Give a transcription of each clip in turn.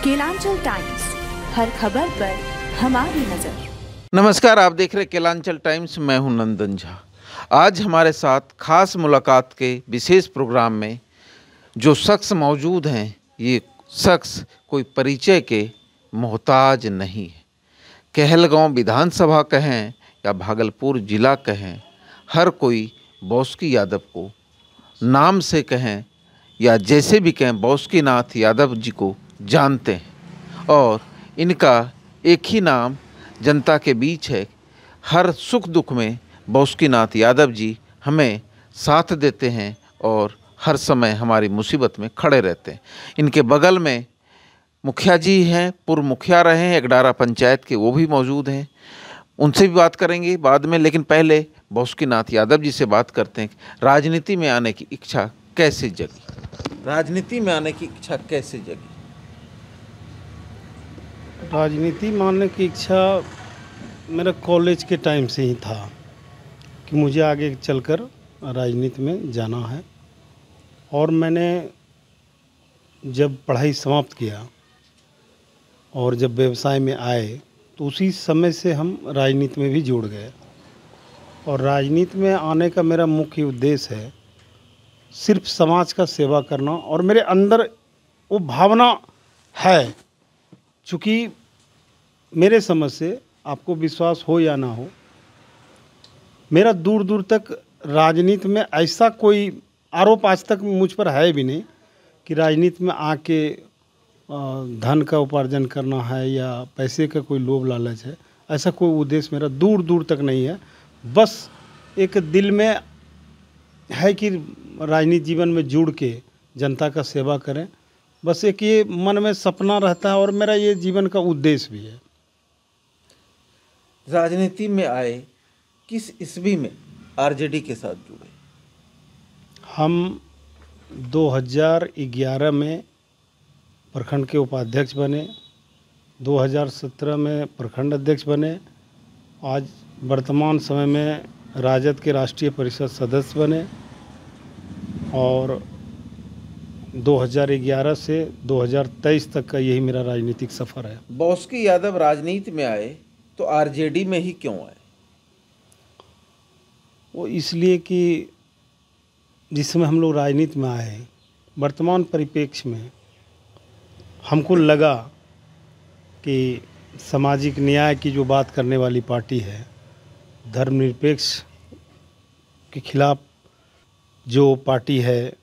Kelanchal times, हर खबर पर हमारी नजर। नमस्कार, आप देख रहे केलांचल टाइम्स। मैं हूं नंदन झा। आज हमारे साथ खास मुलाकात के विशेष प्रोग्राम में जो शख्स मौजूद हैं, ये शख्स कोई परिचय के मोहताज नहीं है। कहलगांव विधानसभा कहें या भागलपुर जिला कहें, हर कोई बॉस्की यादव को नाम से कहें या जैसे भी कहें, बॉस्कीनाथ यादव जी को जानते हैं। और इनका एक ही नाम जनता के बीच है। हर सुख दुख में बॉस्कीनाथ यादव जी हमें साथ देते हैं और हर समय हमारी मुसीबत में खड़े रहते हैं। इनके बगल में मुखिया जी हैं, पूर्व मुखिया रहे हैं एकडारा पंचायत के, वो भी मौजूद हैं। उनसे भी बात करेंगे बाद में, लेकिन पहले बॉस्कीनाथ यादव जी से बात करते हैं। राजनीति में आने की इच्छा कैसे जगी? राजनीति में आने की इच्छा कैसे जगी? राजनीति में आने की इच्छा मेरा कॉलेज के टाइम से ही था कि मुझे आगे चलकर राजनीति में जाना है। और मैंने जब पढ़ाई समाप्त किया और जब व्यवसाय में आए तो उसी समय से हम राजनीति में भी जुड़ गए। और राजनीति में आने का मेरा मुख्य उद्देश्य है सिर्फ समाज का सेवा करना। और मेरे अंदर वो भावना है, चूँकि मेरे समझ से, आपको विश्वास हो या ना हो, मेरा दूर दूर तक राजनीति में ऐसा कोई आरोप आज तक मुझ पर है भी नहीं कि राजनीति में आके धन का उपार्जन करना है या पैसे का कोई लोभ लालच है। ऐसा कोई उद्देश्य मेरा दूर दूर तक नहीं है। बस एक दिल में है कि राजनीति जीवन में जुड़ के जनता का सेवा करें। बस एक ये मन में सपना रहता है और मेरा ये जीवन का उद्देश्य भी है। राजनीति में आए किस ईस्वी में आरजेडी के साथ जुड़े? हम 2011 में प्रखंड के उपाध्यक्ष बने, 2017 में प्रखंड अध्यक्ष बने, आज वर्तमान समय में राजद के राष्ट्रीय परिषद सदस्य बने और 2011 से 2023 तक का यही मेरा राजनीतिक सफ़र है। बॉस्की यादव राजनीति में आए तो आरजेडी में ही क्यों आए? वो इसलिए कि जिस समय हम लोग राजनीति में आए, वर्तमान परिप्रेक्ष्य में हमको लगा कि सामाजिक न्याय की जो बात करने वाली पार्टी है, धर्मनिरपेक्ष के खिलाफ जो पार्टी है,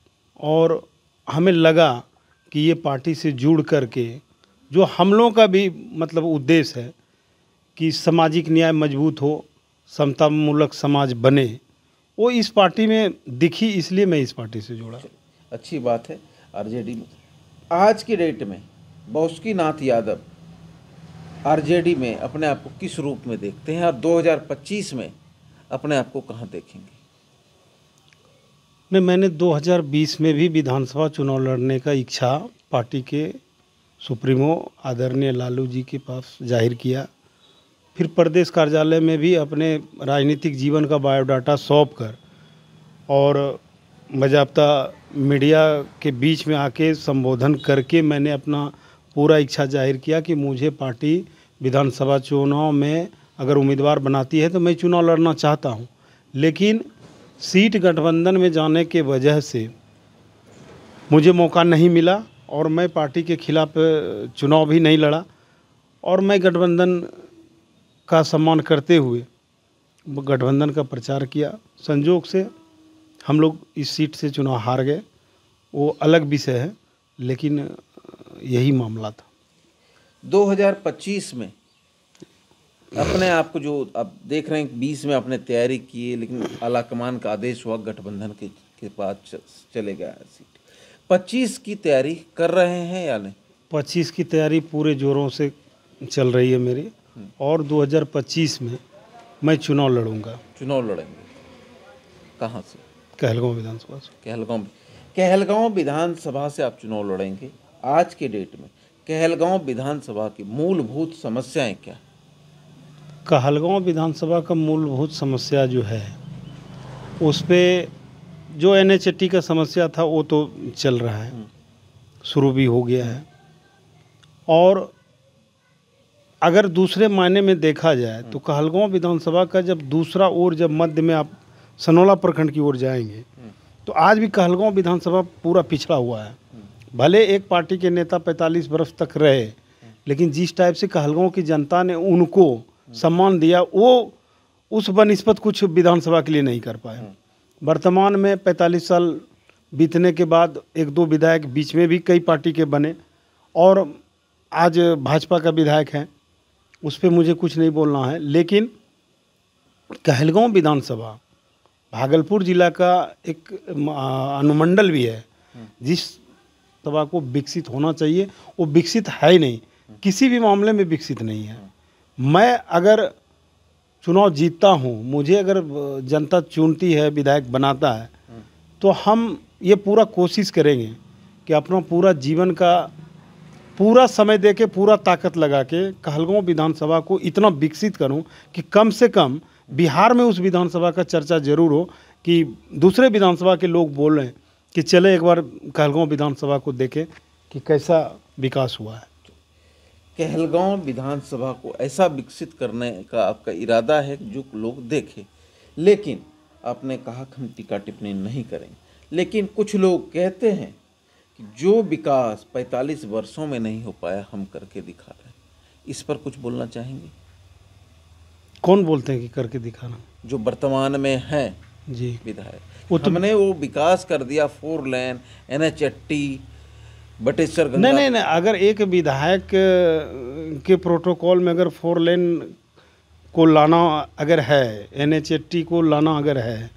और हमें लगा कि ये पार्टी से जुड़ करके जो हम लोगों का भी मतलब उद्देश्य है कि सामाजिक न्याय मजबूत हो, समतामूलक समाज बने, वो इस पार्टी में दिखी, इसलिए मैं इस पार्टी से जुड़ा। अच्छी बात है। आरजेडी में आज की डेट में बॉस्कीनाथ यादव आरजेडी में अपने आप को किस रूप में देखते हैं और 2025 में अपने आप को कहाँ देखेंगे? नहीं, मैंने 2020 में भी विधानसभा चुनाव लड़ने का इच्छा पार्टी के सुप्रीमो आदरणीय लालू जी के पास जाहिर किया। फिर प्रदेश कार्यालय में भी अपने राजनीतिक जीवन का बायोडाटा सौंप कर और बाज़ाब्ता मीडिया के बीच में आके संबोधन करके मैंने अपना पूरा इच्छा जाहिर किया कि मुझे पार्टी विधानसभा चुनाव में अगर उम्मीदवार बनाती है तो मैं चुनाव लड़ना चाहता हूं। लेकिन सीट गठबंधन में जाने के वजह से मुझे मौका नहीं मिला और मैं पार्टी के खिलाफ चुनाव भी नहीं लड़ा। और मैं गठबंधन का सम्मान करते हुए गठबंधन का प्रचार किया। संजोग से हम लोग इस सीट से चुनाव हार गए, वो अलग विषय है, लेकिन यही मामला था। 2025 में अपने आप को जो आप देख रहे हैं, 20 में आपने तैयारी की, लेकिन आलाकमान का आदेश हुआ, गठबंधन के पास चले गया सीट। 25 की तैयारी कर रहे हैं या नहीं? 25 की तैयारी पूरे जोरों से चल रही है मेरी, और 2025 में मैं चुनाव लड़ूंगा। चुनाव लड़ेंगे? कहाँ से? कहलगांव विधानसभा से। कहलगांव विधानसभा से आप चुनाव लड़ेंगे। आज के डेट में कहलगांव विधानसभा की मूलभूत समस्याएं क्या? कहलगांव विधानसभा का मूलभूत समस्या जो है, उस पे जो NHT का समस्या था वो तो चल रहा है, शुरू भी हो गया है। और अगर दूसरे मायने में देखा जाए तो कहलगांव विधानसभा का जब दूसरा ओर, जब मध्य में आप सनौला प्रखंड की ओर जाएंगे तो आज भी कहलगांव विधानसभा पूरा पिछड़ा हुआ है। भले एक पार्टी के नेता 45 वर्ष तक रहे, लेकिन जिस टाइप से कहलगांव की जनता ने उनको सम्मान दिया वो उस बनिस्बत कुछ विधानसभा के लिए नहीं कर पाए। वर्तमान में 45 साल बीतने के बाद एक दो विधायक बीच में भी कई पार्टी के बने और आज भाजपा का विधायक है, उस पर मुझे कुछ नहीं बोलना है। लेकिन कहलगांव विधानसभा भागलपुर जिला का एक अनुमंडल भी है जिस सभा को विकसित होना चाहिए, वो विकसित है ही नहीं, किसी भी मामले में विकसित नहीं है। मैं अगर चुनाव जीतता हूँ, मुझे अगर जनता चुनती है, विधायक बनाता है, तो हम ये पूरा कोशिश करेंगे कि अपना पूरा जीवन का पूरा समय दे के, पूरा ताकत लगा के कहलगांव विधानसभा को इतना विकसित करूं कि कम से कम बिहार में उस विधानसभा का चर्चा जरूर हो कि दूसरे विधानसभा के लोग बोल रहे हैं कि चले एक बार कहलगांव विधानसभा को देखें कि कैसा विकास हुआ है। कहलगांव विधानसभा को ऐसा विकसित करने का आपका इरादा है कि जो लोग देखें, लेकिन आपने कहा कि हम टीका टिप्पणी नहीं करेंगे, लेकिन कुछ लोग कहते हैं कि जो विकास 45 वर्षों में नहीं हो पाया हम करके दिखा रहे हैं, इस पर कुछ बोलना चाहेंगे? कौन बोलते हैं कि करके दिखाना? जो वर्तमान में है जी विधायक, हमने वो विकास कर दिया, 4 लेन, NH80, बटेश्वर गंगा। नहीं, अगर एक विधायक के प्रोटोकॉल में अगर 4 लेन को लाना अगर है, NH80 को लाना अगर है,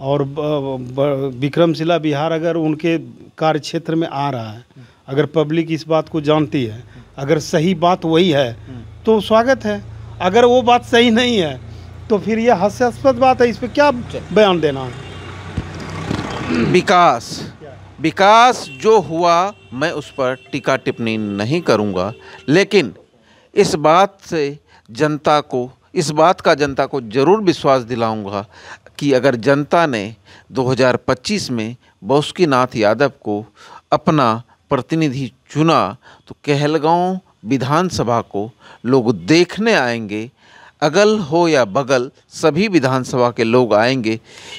और विक्रमशिला विहार अगर उनके कार्य क्षेत्र में आ रहा है, अगर पब्लिक इस बात को जानती है, अगर सही बात वही है तो स्वागत है। अगर वो बात सही नहीं है तो फिर ये हास्यास्पद बात है, इस पर क्या बयान देना है। विकास जो हुआ मैं उस पर टीका टिप्पणी नहीं करूंगा, लेकिन इस बात का जनता को जरूर विश्वास दिलाऊंगा कि अगर जनता ने 2025 में बासुकीनाथ यादव को अपना प्रतिनिधि चुना तो कहलगांव विधानसभा को लोग देखने आएंगे। अगल हो या बगल सभी विधानसभा के लोग आएंगे।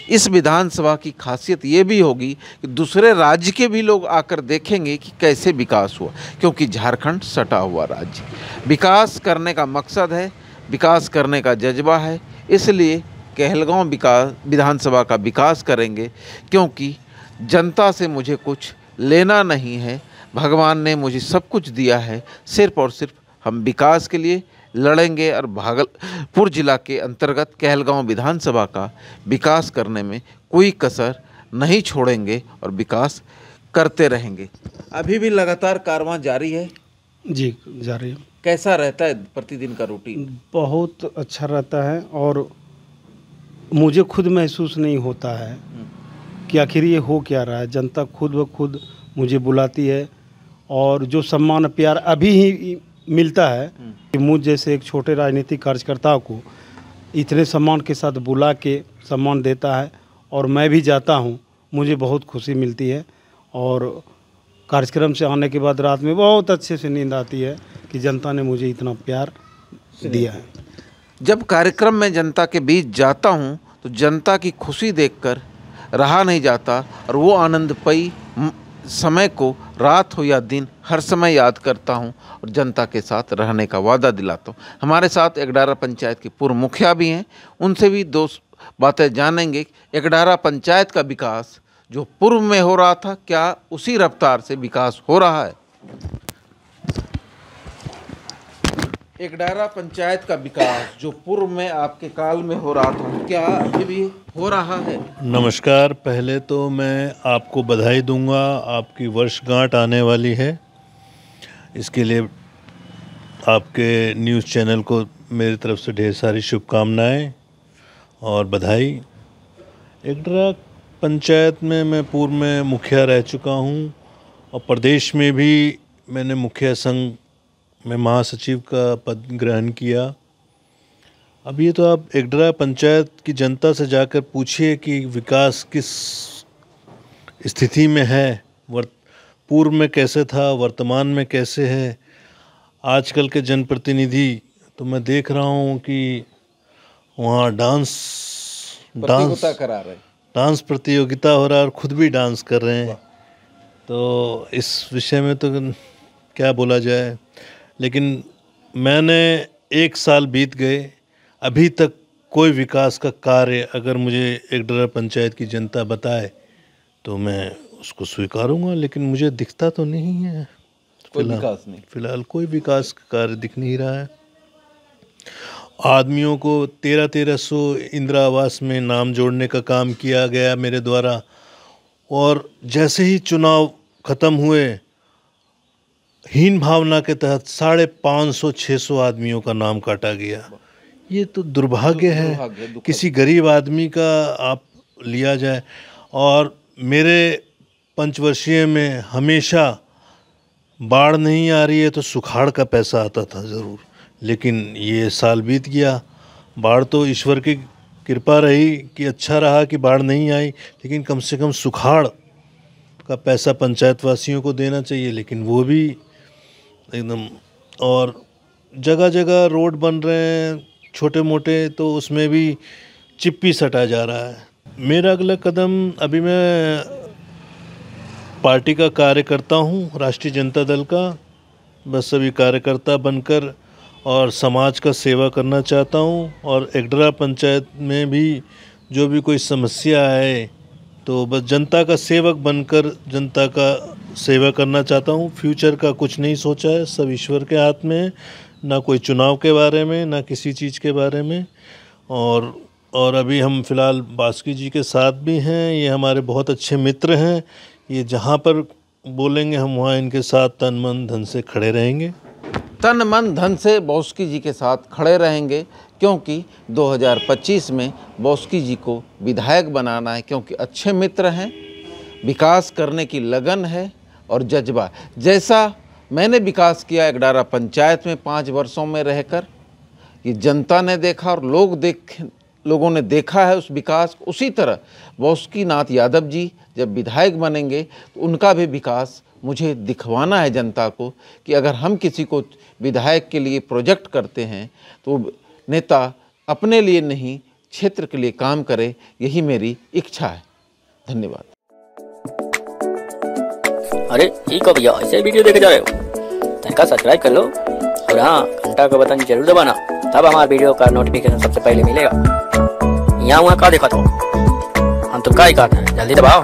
इस विधानसभा की खासियत ये भी होगी कि दूसरे राज्य के भी लोग आकर देखेंगे कि कैसे विकास हुआ, क्योंकि झारखंड सटा हुआ राज्य। विकास करने का मकसद है, विकास करने का जज्बा है, इसलिए कहलगांव विधानसभा का विकास करेंगे, क्योंकि जनता से मुझे कुछ लेना नहीं है। भगवान ने मुझे सब कुछ दिया है, सिर्फ और सिर्फ हम विकास के लिए लड़ेंगे और भागलपुर जिला के अंतर्गत कहलगांव विधानसभा का विकास करने में कोई कसर नहीं छोड़ेंगे और विकास करते रहेंगे। अभी भी लगातार कारवां जारी है? जी जारी है। कैसा रहता है प्रतिदिन का रूटीन? बहुत अच्छा रहता है और मुझे खुद महसूस नहीं होता है कि आखिर ये हो क्या रहा है। जनता खुद ब खुद मुझे बुलाती है और जो सम्मान प्यार अभी ही मिलता है कि मुझ जैसे एक छोटे राजनीतिक कार्यकर्ता को इतने सम्मान के साथ बुला के सम्मान देता है और मैं भी जाता हूँ, मुझे बहुत खुशी मिलती है। और कार्यक्रम से आने के बाद रात में बहुत अच्छे से नींद आती है कि जनता ने मुझे इतना प्यार दिया है। जब कार्यक्रम में जनता के बीच जाता हूँ तो जनता की खुशी देखकर रहा नहीं जाता और वो आनंदमयी समय को रात हो या दिन हर समय याद करता हूं और जनता के साथ रहने का वादा दिलाता हूं। हमारे साथ एकडारा पंचायत के पूर्व मुखिया भी हैं, उनसे भी 2 बातें जानेंगे। एकडारा पंचायत का विकास जो पूर्व में हो रहा था, क्या उसी रफ्तार से विकास हो रहा है? एकडारा पंचायत का विकास जो पूर्व में आपके काल में हो रहा था, क्या अभी भी हो रहा है? नमस्कार। पहले तो मैं आपको बधाई दूंगा, आपकी वर्षगांठ आने वाली है, इसके लिए आपके न्यूज़ चैनल को मेरी तरफ से ढेर सारी शुभकामनाएं और बधाई। एकडारा पंचायत में मैं पूर्व में मुखिया रह चुका हूं और प्रदेश में भी मैंने मुखिया संघ में महासचिव का पद ग्रहण किया। अब ये तो आप एकडारा पंचायत की जनता से जाकर पूछिए कि विकास किस स्थिति में है, पूर्व में कैसे था, वर्तमान में कैसे है। आजकल के जनप्रतिनिधि तो मैं देख रहा हूँ कि वहाँ प्रतियोगिता करा रहे, डांस प्रतियोगिता हो रहा है और खुद भी डांस कर रहे हैं। तो इस विषय में तो क्या बोला जाए, लेकिन मैंने 1 साल बीत गए, अभी तक कोई विकास का कार्य अगर मुझे एकडरा पंचायत की जनता बताए तो मैं उसको स्वीकारूंगा, लेकिन मुझे दिखता तो नहीं है कोई विकास नहीं। फिलहाल कोई विकास का कार्य दिख नहीं रहा है। आदमियों को 1300 इंदिरा आवास में नाम जोड़ने का काम किया गया मेरे द्वारा, और जैसे ही चुनाव ख़त्म हुए हीन भावना के तहत 550-600 आदमियों का नाम काटा गया। ये तो दुर्भाग्य है, किसी गरीब आदमी का आप लिया जाए। और मेरे पंचवर्षीय में हमेशा बाढ़ नहीं आ रही है तो सुखाड़ का पैसा आता था ज़रूर, लेकिन ये साल बीत गया, बाढ़ तो ईश्वर की कृपा रही कि अच्छा रहा कि बाढ़ नहीं आई, लेकिन कम से कम सुखाड़ का पैसा पंचायत वासियों को देना चाहिए, लेकिन वो भी एकदम। और जगह जगह रोड बन रहे हैं छोटे मोटे, तो उसमें भी चिप्पी सटा जा रहा है। मेरा अगला कदम, अभी मैं पार्टी का कार्य करता हूँ, राष्ट्रीय जनता दल का, बस अभी कार्यकर्ता बनकर और समाज का सेवा करना चाहता हूँ। और एकडरा पंचायत में भी जो भी कोई समस्या आए तो बस जनता का सेवक बनकर जनता का सेवा करना चाहता हूँ। फ्यूचर का कुछ नहीं सोचा है, सब ईश्वर के हाथ में है, ना कोई चुनाव के बारे में ना किसी चीज़ के बारे में। और अभी हम फ़िलहाल बास्की जी के साथ भी हैं, ये हमारे बहुत अच्छे मित्र हैं, ये जहाँ पर बोलेंगे हम वहाँ इनके साथ तन मन धन से खड़े रहेंगे। तन मन धन से बास्की जी के साथ खड़े रहेंगे, क्योंकि 2025 में बास्की जी को विधायक बनाना है, क्योंकि अच्छे मित्र हैं, विकास करने की लगन है और जज्बा। जैसा मैंने विकास किया एकडरा पंचायत में 5 वर्षों में रहकर, ये जनता ने देखा और लोगों ने देखा है उस विकास को, उसी तरह बास्की नाथ यादव जी जब विधायक बनेंगे तो उनका भी विकास मुझे दिखवाना है जनता को, कि अगर हम किसी को विधायक के लिए प्रोजेक्ट करते हैं तो नेता अपने लिए नहीं क्षेत्र के लिए काम करे, यही मेरी इच्छा है। धन्यवाद। अरे ठीक है भैया, ऐसे वीडियो देखे जा रहे हो तनिका सब्सक्राइब कर लो, और हाँ घंटा का बटन जरूर दबाना, तब हमारे वीडियो का नोटिफिकेशन सबसे पहले मिलेगा। यहाँ वहाँ का देखा तो हम तो का ही कहते हैं, जल्दी दबाओ।